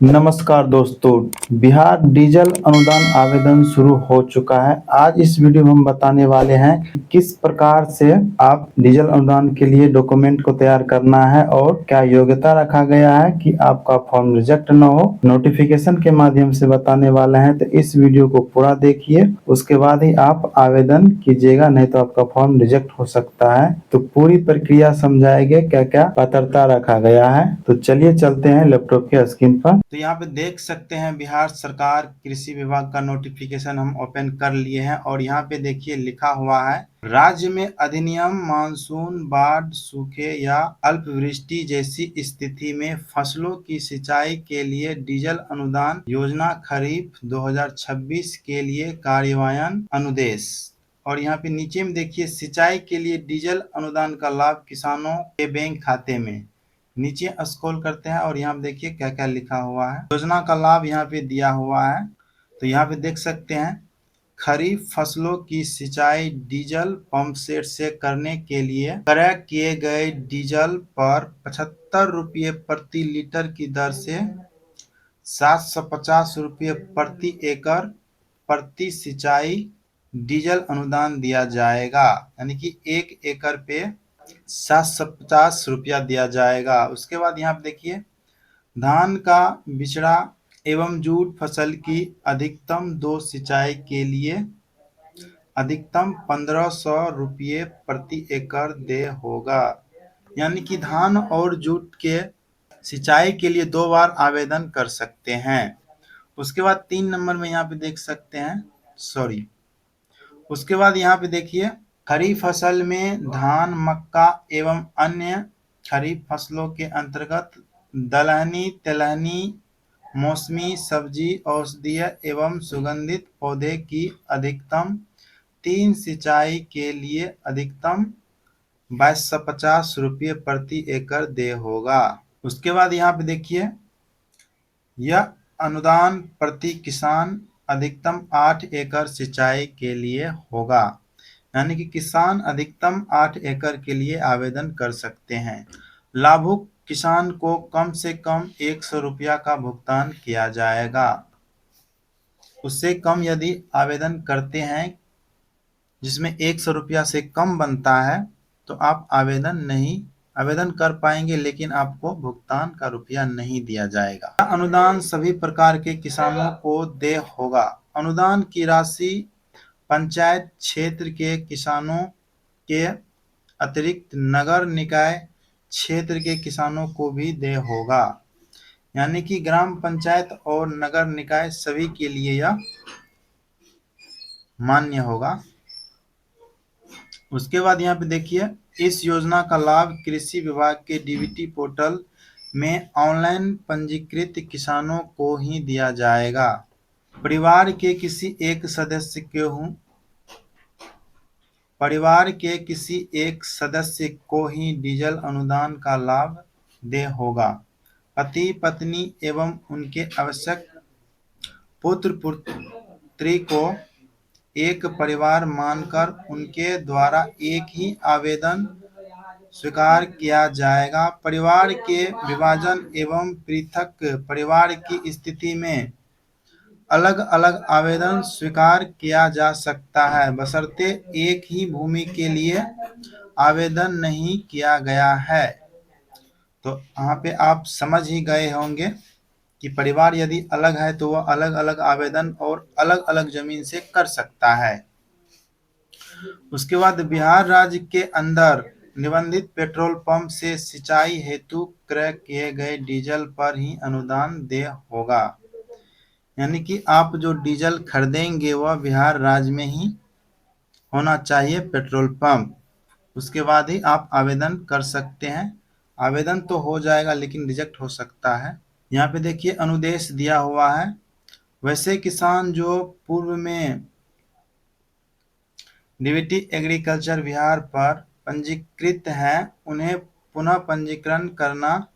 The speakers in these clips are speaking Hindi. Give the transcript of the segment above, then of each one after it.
नमस्कार दोस्तों, बिहार डीजल अनुदान आवेदन शुरू हो चुका है। आज इस वीडियो में हम बताने वाले हैं कि किस प्रकार से आप डीजल अनुदान के लिए डॉक्यूमेंट को तैयार करना है और क्या योग्यता रखा गया है कि आपका फॉर्म रिजेक्ट न हो। नोटिफिकेशन के माध्यम से बताने वाले हैं, तो इस वीडियो को पूरा देखिए, उसके बाद ही आप आवेदन कीजिएगा, नहीं तो आपका फॉर्म रिजेक्ट हो सकता है। तो पूरी प्रक्रिया समझाएंगे, क्या क्या पात्रता रखा गया है। तो चलिए चलते हैं लैपटॉप के स्क्रीन पर। तो यहाँ पे देख सकते हैं बिहार सरकार कृषि विभाग का नोटिफिकेशन हम ओपन कर लिए हैं और यहाँ पे देखिए लिखा हुआ है, राज्य में अधिनियम मानसून, बाढ़, सूखे या अल्पवृष्टि जैसी स्थिति में फसलों की सिंचाई के लिए डीजल अनुदान योजना खरीफ 2026 के लिए कार्यान्वयन अनुदेश। और यहाँ पे नीचे में देखिए सिंचाई के लिए डीजल अनुदान का लाभ किसानों के बैंक खाते में। नीचे स्क्रॉल करते हैं और यहाँ पे देखिए क्या क्या लिखा हुआ है। योजना का लाभ यहाँ पे दिया हुआ है। तो यहाँ पे देख सकते हैं, खरीफ फसलों की सिंचाई डीजल पंप सेट से करने के लिए क्रय किए गए डीजल पर 75 रुपये प्रति लीटर की दर से 750 रुपये प्रति एकड़ प्रति सिंचाई डीजल अनुदान दिया जाएगा। यानी कि 1 एकड़ पे 750 रुपया दिया जाएगा। उसके बाद यहाँ पे देखिए, धान का बिचड़ा एवं जूट फसल की अधिकतम 2 सिंचाई के लिए अधिकतम 1500 रुपये प्रति एकड़ दे होगा। यानी कि धान और जूट के सिंचाई के लिए 2 बार आवेदन कर सकते हैं। उसके बाद 3 नंबर में यहाँ पे देख सकते हैं, उसके बाद यहाँ पे देखिए, खरीफ फसल में धान, मक्का एवं अन्य खरीफ फसलों के अंतर्गत दलहनी, तिलहनी, मौसमी सब्जी, औषधीय एवं सुगंधित पौधे की अधिकतम 3 सिंचाई के लिए अधिकतम 2250 रुपये प्रति एकड़ दे होगा। उसके बाद यहाँ पे देखिए, यह अनुदान प्रति किसान अधिकतम 8 एकड़ सिंचाई के लिए होगा। यानी कि किसान अधिकतम 8 एकड़ के लिए आवेदन कर सकते हैं। लाभुक किसान को कम से कम 100 रुपया का भुगतान किया जाएगा। उससे कम यदि आवेदन करते हैं जिसमें 100 रुपया से कम बनता है, तो आप आवेदन कर पाएंगे, लेकिन आपको भुगतान का रुपया नहीं दिया जाएगा। अनुदान सभी प्रकार के किसानों को दे होगा। अनुदान की राशि पंचायत क्षेत्र के किसानों के अतिरिक्त नगर निकाय क्षेत्र के किसानों को भी दे होगा। यानी कि ग्राम पंचायत और नगर निकाय सभी के लिए यह मान्य होगा। उसके बाद यहाँ पे देखिए, इस योजना का लाभ कृषि विभाग के डीबीटी पोर्टल में ऑनलाइन पंजीकृत किसानों को ही दिया जाएगा। परिवार के किसी एक सदस्य को ही डीजल अनुदान का लाभ दे होगा। पति, पत्नी एवं उनके आवश्यक पुत्र पुत्री को एक परिवार मानकर उनके द्वारा एक ही आवेदन स्वीकार किया जाएगा। परिवार के विभाजन एवं पृथक परिवार की स्थिति में अलग अलग आवेदन स्वीकार किया जा सकता है, बशर्ते एक ही भूमि के लिए आवेदन नहीं किया गया है। तो यहाँ पे आप समझ ही गए होंगे कि परिवार यदि अलग है तो वह अलग अलग आवेदन और अलग अलग जमीन से कर सकता है। उसके बाद बिहार राज्य के अंदर निबंधित पेट्रोल पंप से सिंचाई हेतु क्रय किए गए डीजल पर ही अनुदान दे होगा। यानी कि आप जो डीजल खरीदेंगे वह बिहार राज्य में ही होना चाहिए, पेट्रोल पंप। उसके बाद ही आप आवेदन कर सकते हैं। आवेदन तो हो जाएगा लेकिन रिजेक्ट हो सकता है। यहाँ पे देखिए अनुदेश दिया हुआ है। वैसे किसान जो पूर्व में डीबीटी एग्रीकल्चर बिहार पर पंजीकृत हैं, उन्हें पुनः पंजीकरण करना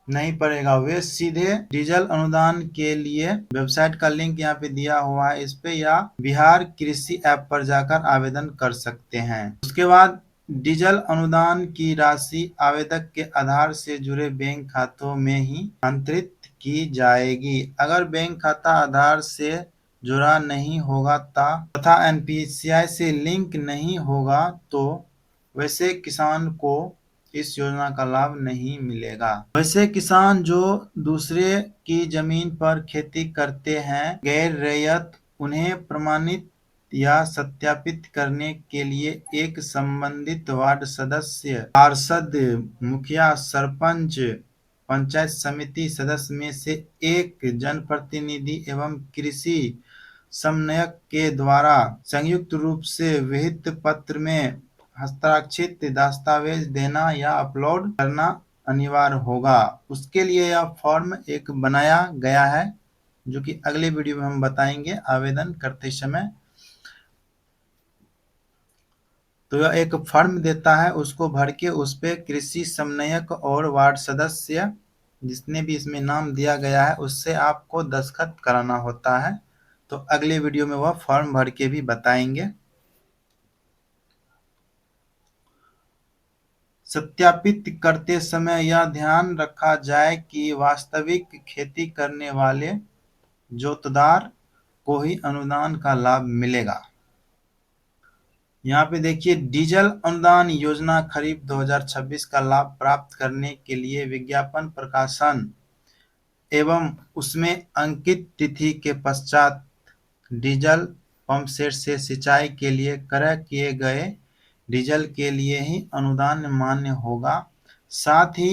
नहीं पड़ेगा। वे सीधे डीजल अनुदान के लिए वेबसाइट का लिंक यहाँ पे दिया हुआ है, इस पे या बिहार कृषि ऐप पर जाकर आवेदन कर सकते हैं। उसके बाद डीजल अनुदान की राशि आवेदक के आधार से जुड़े बैंक खातों में ही अंतरित की जाएगी। अगर बैंक खाता आधार से जुड़ा नहीं होगा तथा एनपीसीआई से लिंक नहीं होगा तो वैसे किसान को इस योजना का लाभ नहीं मिलेगा। वैसे किसान जो दूसरे की जमीन पर खेती करते हैं गैर रैयत, उन्हें प्रमाणित या सत्यापित करने के लिए एक संबंधित वार्ड सदस्य, पार्षद, मुखिया, सरपंच, पंचायत समिति सदस्य में से एक जनप्रतिनिधि एवं कृषि समन्वयक के द्वारा संयुक्त रूप से विहित पत्र में हस्ताक्षरित दस्तावेज देना या अपलोड करना अनिवार्य होगा। उसके लिए यह फॉर्म एक बनाया गया है जो कि अगले वीडियो में हम बताएंगे आवेदन करते समय। तो यह एक फॉर्म देता है, उसको भर के उस पे कृषि समन्वयक और वार्ड सदस्य जिसने भी इसमें नाम दिया गया है उससे आपको दस्तखत कराना होता है। तो अगले वीडियो में वह फॉर्म भर के भी बताएंगे। सत्यापित करते समय यह ध्यान रखा जाए कि वास्तविक खेती करने वाले जोतदार को ही अनुदान का लाभ मिलेगा। यहाँ पे देखिए, डीजल अनुदान योजना खरीफ 2026 का लाभ प्राप्त करने के लिए विज्ञापन प्रकाशन एवं उसमें अंकित तिथि के पश्चात डीजल पंप सेट से सिंचाई के लिए क्रय किए गए डीजल के लिए ही अनुदान मान्य होगा। साथ ही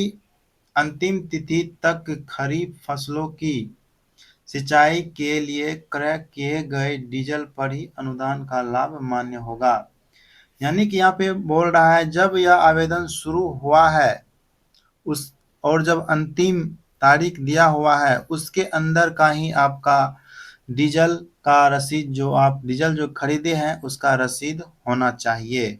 अंतिम तिथि तक खरीफ फसलों की सिंचाई के लिए क्रय किए गए डीजल पर ही अनुदान का लाभ मान्य होगा। यानी कि यहाँ पे बोल रहा है जब यह आवेदन शुरू हुआ है उस और जब अंतिम तारीख दिया हुआ है उसके अंदर का ही आपका डीजल का रसीद, जो आप डीजल जो खरीदे हैं उसका रसीद होना चाहिए।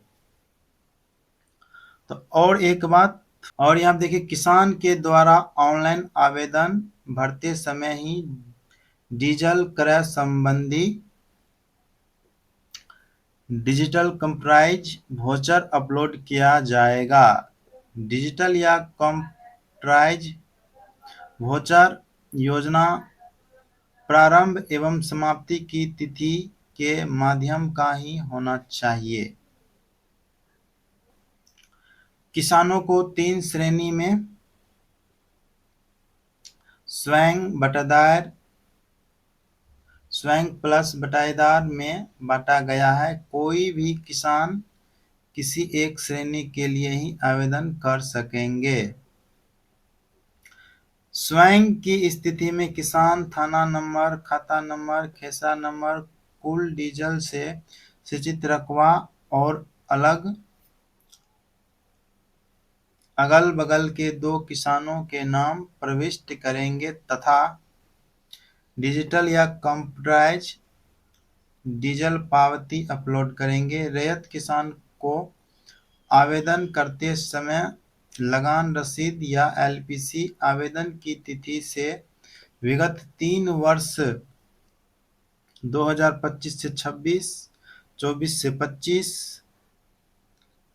तो और एक बात और यहाँ देखिए, किसान के द्वारा ऑनलाइन आवेदन भरते समय ही डीजल क्रय संबंधी डिजिटल कंप्राइज वोचर अपलोड किया जाएगा। डिजिटल या कंप्राइज वोचर योजना प्रारंभ एवं समाप्ति की तिथि के माध्यम का ही होना चाहिए। किसानों को 3 श्रेणी में स्वयं बटाईदार, स्वयं प्लस बटाईदार में बांटा गया है। कोई भी किसान किसी एक श्रेणी के लिए ही आवेदन कर सकेंगे। स्वयं की स्थिति में किसान थाना नंबर, खाता नंबर, खेसरा नंबर, कुल डीजल से सिंचित रकबा और अगल बगल के 2 किसानों के नाम प्रविष्ट करेंगे तथा डिजिटल या कंप्यूटराइज डीजल पावती अपलोड करेंगे। रैयत किसान को आवेदन करते समय लगान रसीद या एलपीसी आवेदन की तिथि से विगत 3 वर्ष 2025 से 26, 24 से 25,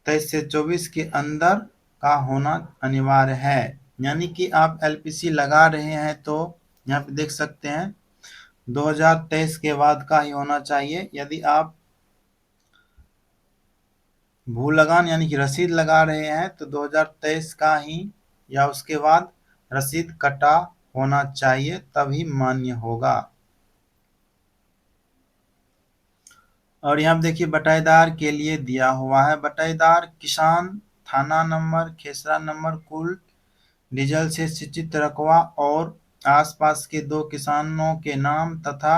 23 से 24 के अंदर का होना अनिवार्य है। यानी कि आप एलपीसी लगा रहे हैं तो यहाँ पे देख सकते हैं 2023 के बाद का ही होना चाहिए। यदि आप भू लगान यानी कि रसीद लगा रहे हैं तो 2023 का ही या उसके बाद रसीद कटा होना चाहिए तभी मान्य होगा। और यहाँ देखिए, बटाईदार के लिए दिया हुआ है। बटाईदार किसान थाना नंबर, खेसरा नंबर, कुल डीजल से सिंचित रकबा और आसपास के 2 किसानों के नाम तथा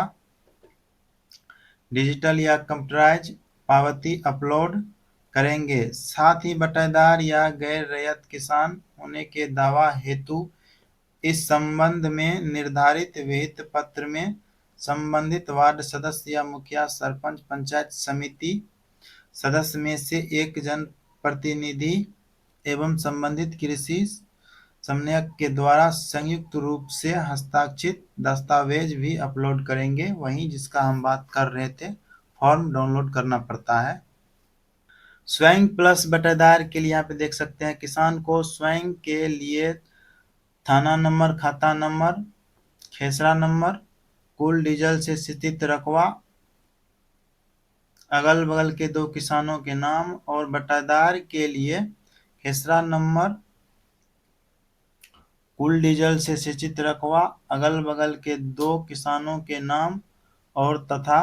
डिजिटल या कंप्यूटराइज पावती अपलोड करेंगे। साथ ही बटाईदार या गैर रैयत किसान होने के दावा हेतु इस संबंध में निर्धारित विहित पत्र में संबंधित वार्ड सदस्य या मुखिया, सरपंच, पंचायत समिति सदस्य में से एक जनप्रतिनिधि एवं संबंधित कृषि समन्वयक के द्वारा संयुक्त रूप से हस्ताक्षरित दस्तावेज भी अपलोड करेंगे। वहीं जिसका हम बात कर रहे थे, फॉर्म डाउनलोड करना पड़ता है। स्वयं प्लस बटाईदार के लिए यहाँ पे देख सकते हैं किसान को स्वयं के लिए थाना नंबर, खाता नंबर, खेसरा नंबर, कुल डीजल से स्थित रकबा, अगल बगल के 2 किसानों के नाम और बटाईदार के लिए खेसरा नंबर, कुल डीजल से स्थित रकबा, अगल बगल के 2 किसानों के नाम और तथा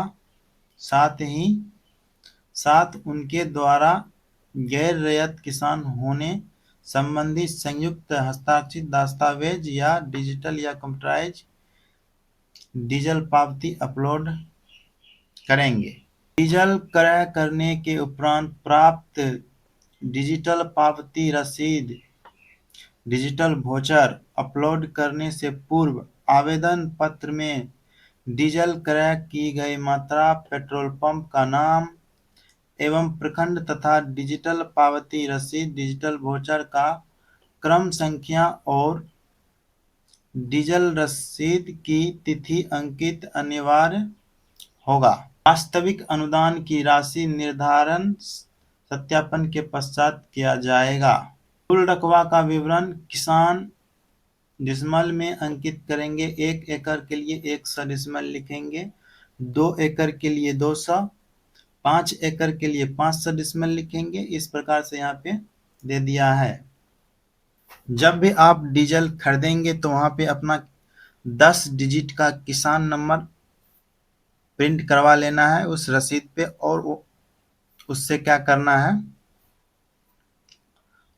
साथ उनके द्वारा गैर रैयत किसान होने संबंधी संयुक्त हस्ताक्षरित दस्तावेज या डिजिटल या कंप्यूटराइज डीजल पावती अपलोड करेंगे। डीजल क्रय करने के उपरांत प्राप्त डिजिटल पावती रसीद, डिजिटल वाउचर अपलोड करने से पूर्व आवेदन पत्र में डीजल क्रय की गई मात्रा, पेट्रोल पंप का नाम एवं प्रखंड तथा डिजिटल पावती रसीद, डिजिटल वाउचर का क्रम संख्या और डीजल रसीद की तिथि अंकित अनिवार्य होगा। वास्तविक अनुदान की राशि निर्धारण सत्यापन के पश्चात किया जाएगा। कुल रकबा का विवरण किसान डिसमल में अंकित करेंगे। 1 एकड़ के लिए 100 डिसमल लिखेंगे, 2 एकड़ के लिए 200, 5 एकड़ के लिए 500 डिसमल लिखेंगे। इस प्रकार से यहाँ पे दे दिया है। जब भी आप डीजल खरीदेंगे तो वहाँ पे अपना 10 डिजिट का किसान नंबर प्रिंट करवा लेना है उस रसीद पे, और उससे क्या करना है,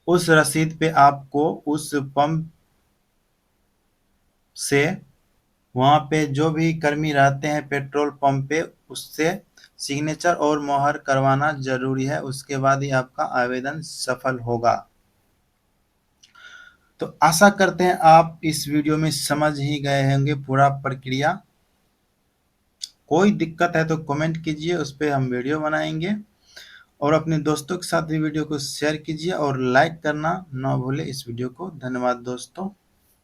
उस रसीद पे आपको उस पंप से वहाँ पे जो भी कर्मी रहते हैं पेट्रोल पंप पे उससे सिग्नेचर और मोहर करवाना जरूरी है। उसके बाद ही आपका आवेदन सफल होगा। तो आशा करते हैं आप इस वीडियो में समझ ही गए होंगे पूरा प्रक्रिया। कोई दिक्कत है तो कमेंट कीजिए, उस पर हम वीडियो बनाएंगे। और अपने दोस्तों के साथ भी वीडियो को शेयर कीजिए और लाइक करना ना भूलें इस वीडियो को। धन्यवाद दोस्तों।